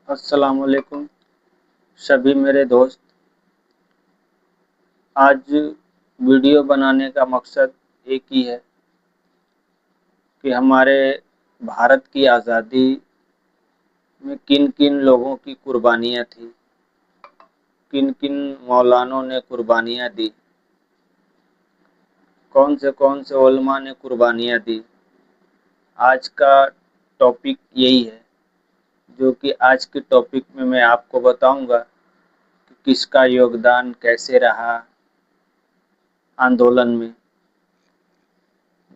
अस्सलाम वालेकुम सभी मेरे दोस्त। आज वीडियो बनाने का मकसद एक ही है कि हमारे भारत की आज़ादी में किन किन लोगों की कुर्बानियाँ थी, किन किन मौलानों ने कुर्बानियाँ दी, कौन से उलमा ने कुर्बानियाँ दी। आज का टॉपिक यही है, जो कि आज के टॉपिक में मैं आपको बताऊंगा कि किसका योगदान कैसे रहा आंदोलन में,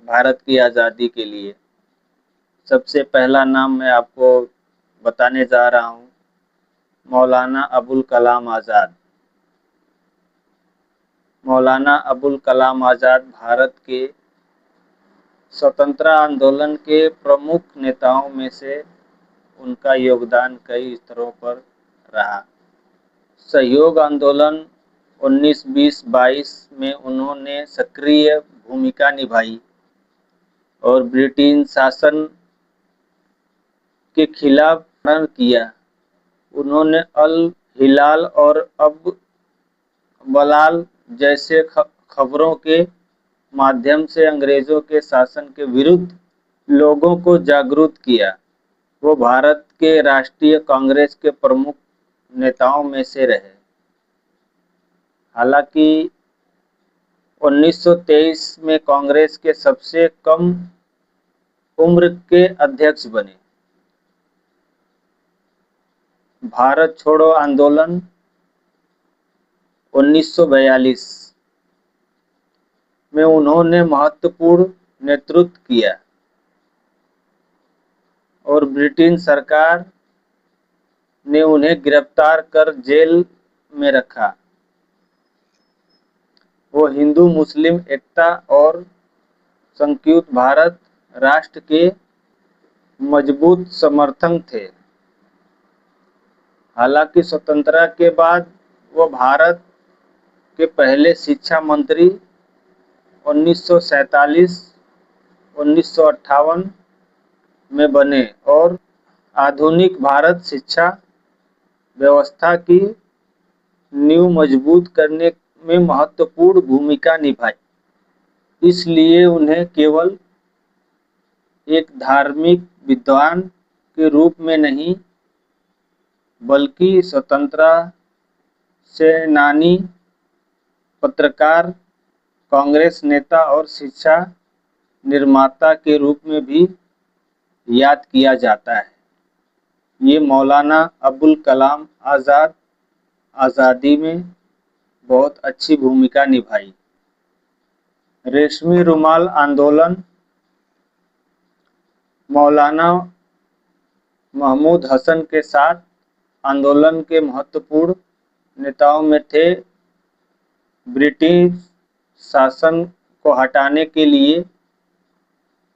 भारत की आज़ादी के लिए। सबसे पहला नाम मैं आपको बताने जा रहा हूँ, मौलाना अबुल कलाम आज़ाद। मौलाना अबुल कलाम आज़ाद भारत के स्वतंत्रता आंदोलन के प्रमुख नेताओं में से उनका योगदान कई स्तरों पर रहा। सहयोग आंदोलन 1920-22 में उन्होंने सक्रिय भूमिका निभाई और ब्रिटेन शासन के खिलाफ आंदोलन किया। उन्होंने अल हिलाल और अब बलाल जैसे खबरों के माध्यम से अंग्रेजों के शासन के विरुद्ध लोगों को जागरूक किया। वो भारत के राष्ट्रीय कांग्रेस के प्रमुख नेताओं में से रहे। हालांकि 1923 में कांग्रेस के सबसे कम उम्र के अध्यक्ष बने। भारत छोड़ो आंदोलन 1942 में उन्होंने महत्वपूर्ण नेतृत्व किया और ब्रिटेन सरकार ने उन्हें गिरफ्तार कर जेल में रखा। वो हिंदू मुस्लिम एकता और संयुक्त भारत राष्ट्र के मजबूत समर्थक थे। हालांकि स्वतंत्रता के बाद वो भारत के पहले शिक्षा मंत्री 1947-1958 में बने और आधुनिक भारत शिक्षा व्यवस्था की नींव मजबूत करने में महत्वपूर्ण भूमिका निभाई। इसलिए उन्हें केवल एक धार्मिक विद्वान के रूप में नहीं, बल्कि स्वतंत्रता सेनानी, पत्रकार, कांग्रेस नेता और शिक्षा निर्माता के रूप में भी याद किया जाता है। ये मौलाना अबुल कलाम आज़ाद आज़ादी में बहुत अच्छी भूमिका निभाई। रेशमी रुमाल आंदोलन, मौलाना महमूद हसन के साथ आंदोलन के महत्वपूर्ण नेताओं में थे। ब्रिटिश शासन को हटाने के लिए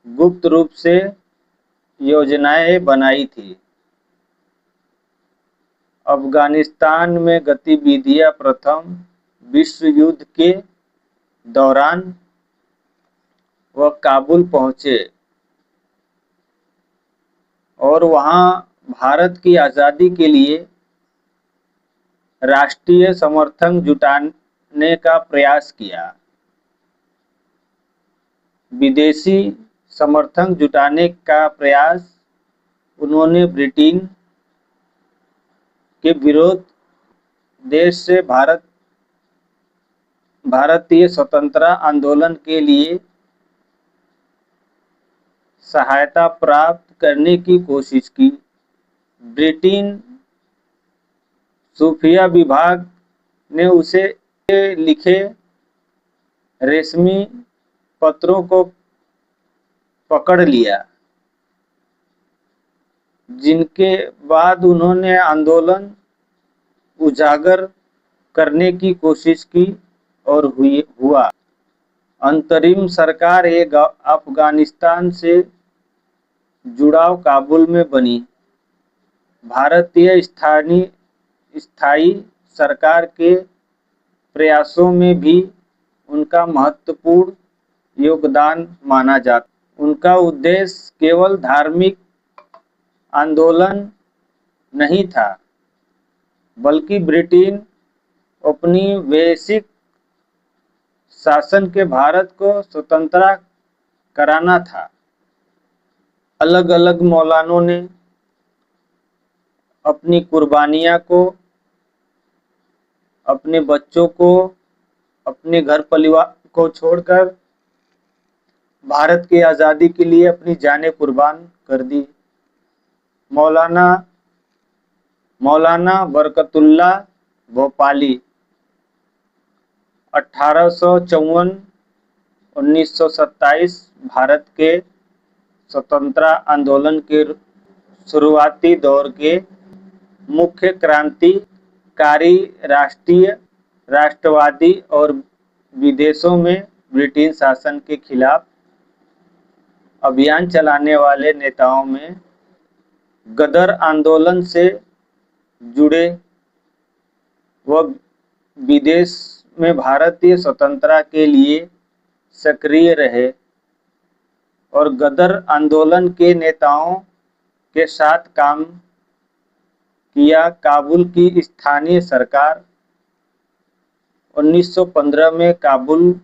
गुप्त रूप से योजनाएं बनाई थी। अफगानिस्तान में गतिविधियां प्रथम विश्व युद्ध के दौरान वह काबुल पहुंचे और वहां भारत की आज़ादी के लिए राष्ट्रीय समर्थन जुटाने का प्रयास किया। विदेशी समर्थन जुटाने का प्रयास उन्होंने ब्रिटेन के विरोध देश से भारतीय स्वतंत्रता आंदोलन के लिए सहायता प्राप्त करने की कोशिश की। ब्रिटेन सूफिया विभाग ने उसे लिखे रेशमी पत्रों को पकड़ लिया, जिनके बाद उन्होंने आंदोलन उजागर करने की कोशिश की और हुआ। अंतरिम सरकार एक अफगानिस्तान से जुड़ाव काबुल में बनी। भारतीय स्थायी सरकार के प्रयासों में भी उनका महत्वपूर्ण योगदान माना जाता। उनका उद्देश्य केवल धार्मिक आंदोलन नहीं था, बल्कि ब्रिटेन अपनी वैश्विक शासन के भारत को स्वतंत्र कराना था। अलग अलग मौलानों ने अपनी कुर्बानियां को, अपने बच्चों को, अपने घर परिवार को छोड़कर भारत की आज़ादी के लिए अपनी जानें कुर्बान कर दी। मौलाना बरकतुल्लाह भोपाली 1854-1927 भारत के स्वतंत्रता आंदोलन के शुरुआती दौर के मुख्य क्रांतिकारी, राष्ट्रवादी और विदेशों में ब्रिटिश शासन के खिलाफ अभियान चलाने वाले नेताओं में गदर आंदोलन से जुड़े व विदेश में भारतीय स्वतंत्रता के लिए सक्रिय रहे और गदर आंदोलन के नेताओं के साथ काम किया। काबुल की स्थानीय सरकार 1915 में काबुल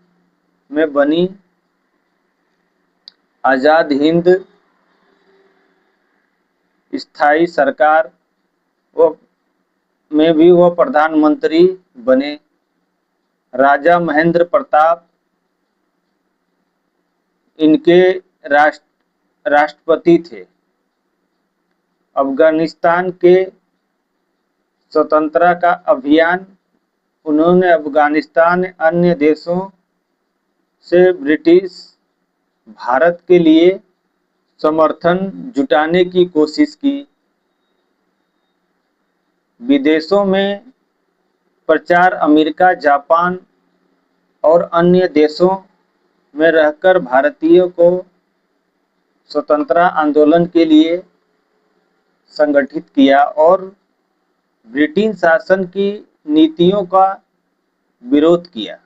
में बनी आज़ाद हिंद स्थायी सरकार में भी वह प्रधानमंत्री बने। राजा महेंद्र प्रताप इनके राष्ट्रपति थे। अफगानिस्तान के स्वतंत्रता का अभियान उन्होंने अफगानिस्तान अन्य देशों से ब्रिटिश भारत के लिए समर्थन जुटाने की कोशिश की। विदेशों में प्रचार अमेरिका, जापान और अन्य देशों में रहकर भारतीयों को स्वतंत्रता आंदोलन के लिए संगठित किया और ब्रिटिश शासन की नीतियों का विरोध किया।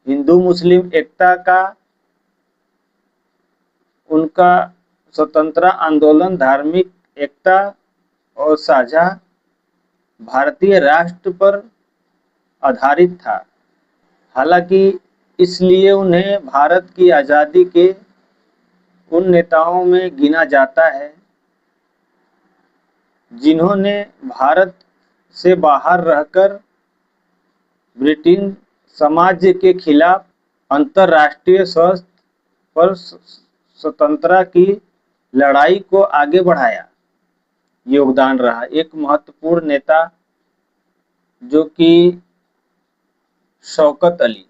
हिंदू मुस्लिम एकता का उनका स्वतंत्रता आंदोलन धार्मिक एकता और साझा भारतीय राष्ट्र पर आधारित था। हालांकि इसलिए उन्हें भारत की आज़ादी के उन नेताओं में गिना जाता है जिन्होंने भारत से बाहर रहकर ब्रिटिश साम्राज्य के खिलाफ अंतर्राष्ट्रीय स्तर पर स्वतंत्रता की लड़ाई को आगे बढ़ाया योगदान रहा। एक महत्वपूर्ण नेता जो कि शौकत अली,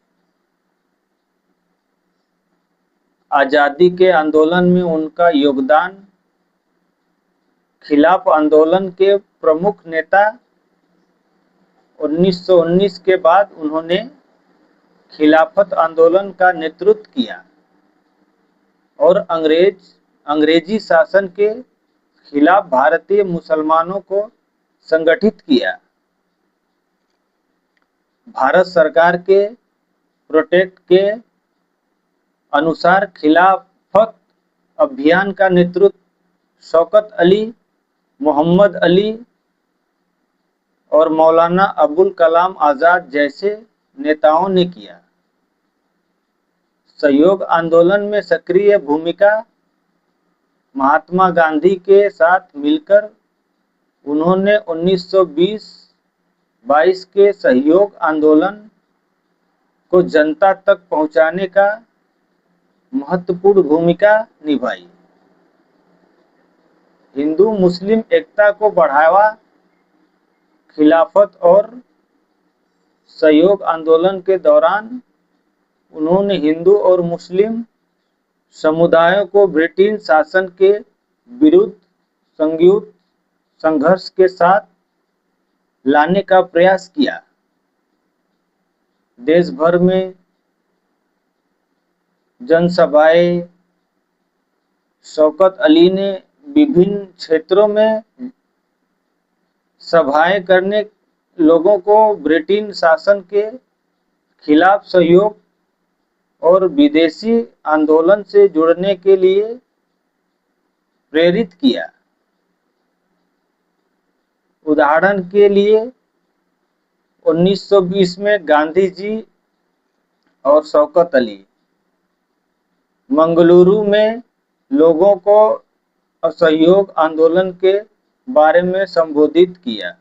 आज़ादी के आंदोलन में उनका योगदान, खिलाफ आंदोलन के प्रमुख नेता। 1919 के बाद उन्होंने खिलाफत आंदोलन का नेतृत्व किया और अंग्रेजी शासन के खिलाफ भारतीय मुसलमानों को संगठित किया। भारत सरकार के प्रोटेक्ट के अनुसार खिलाफत अभियान का नेतृत्व शौकत अली, मोहम्मद अली और मौलाना अबुल कलाम आज़ाद जैसे नेताओं ने किया। सहयोग आंदोलन में सक्रिय भूमिका महात्मा गांधी के साथ मिलकर उन्होंने 1920-22 के सहयोग आंदोलन को जनता तक पहुंचाने का महत्वपूर्ण भूमिका निभाई। हिंदू मुस्लिम एकता को बढ़ावा, खिलाफत और सहयोग आंदोलन के दौरान उन्होंने हिंदू और मुस्लिम समुदायों को ब्रिटिश शासन के विरुद्ध संयुक्त संघर्ष के साथ लाने का प्रयास किया। देश भर में जनसभाएं, शौकत अली ने विभिन्न क्षेत्रों में सभाएं करने लोगों को ब्रिटिश शासन के खिलाफ सहयोग और विदेशी आंदोलन से जुड़ने के लिए प्रेरित किया। उदाहरण के लिए 1920 में गांधी जी और शौकत अली मंगलुरु में लोगों को असहयोग आंदोलन के बारे में संबोधित किया।